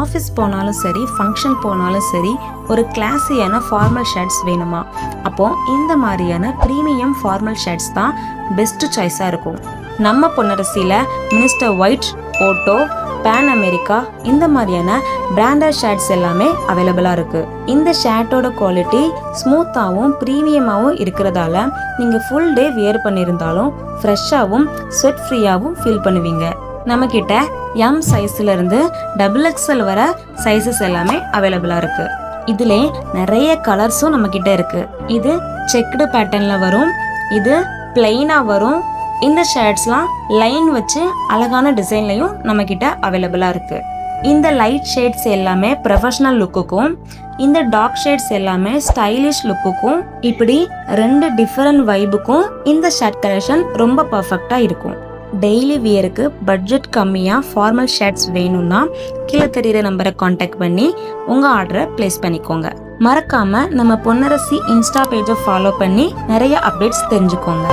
Office போனாலும் சரி, function போனாலும் சரி, ஒரு கிளாஸியான ஃபார்மல் ஷர்ட்ஸ் வேணுமா? அப்போது இந்த மாதிரியான ப்ரீமியம் ஃபார்மல் ஷர்ட்ஸ் தான் பெஸ்ட்டு சாய்ஸாக இருக்கும். நம்ம பொன்னரசியில் மினிஸ்டர் ஒயிட், ஓட்டோ, பேன் அமெரிக்கா இந்த மாதிரியான பிராண்டட் ஷர்ட்ஸ் எல்லாமே அவைலபிளாக இருக்குது. இந்த ஷர்ட்டோட குவாலிட்டி ஸ்மூத்தாகவும் ப்ரீமியமாகவும் இருக்கிறதால நீங்கள் ஃபுல் டே வியர் பண்ணியிருந்தாலும் ஃப்ரெஷ்ஷாகவும் ஸ்வெட் ஃப்ரீயாகவும் ஃபீல் பண்ணுவீங்க. நம்மக்கிட்ட எம் சைஸ்லேருந்து XXL வர சைஸஸ் எல்லாமே அவைலபிளாக இருக்குது. இதிலே நிறைய கலர்ஸும் நம்மக்கிட்ட இருக்குது. இது செக்குடு பேட்டர்னில் வரும், இது பிளெயினாக வரும். இந்த ஷர்ட்ஸ்லாம் லைன் வச்சு அழகான டிசைன்லையும் நம்மக்கிட்ட அவைலபிளாக இருக்குது. இந்த லைட் ஷேட்ஸ் எல்லாமே ப்ரொஃபஷ்னல் லுக்குக்கும், இந்த டார்க் ஷேட்ஸ் எல்லாமே ஸ்டைலிஷ் லுக்குக்கும், இப்படி 2 டிஃப்ரெண்ட் வைபுக்கும் இந்த ஷர்ட் கலெக்ஷன் ரொம்ப பர்ஃபெக்டாக இருக்கும். டெய்லி வியருக்கு பட்ஜெட் கம்மியாக ஃபார்மல் ஷர்ட்ஸ் வேணும்னா கீழே தெரிகிற நம்பரை காண்டாக்ட் பண்ணி உங்கள் ஆர்டரை ப்ளேஸ் பண்ணிக்கோங்க. மறக்காமல் நம்ம பொன்னரசி இன்ஸ்டா பேஜை ஃபாலோ பண்ணி நிறைய அப்டேட்ஸ் தெரிஞ்சுக்கோங்க.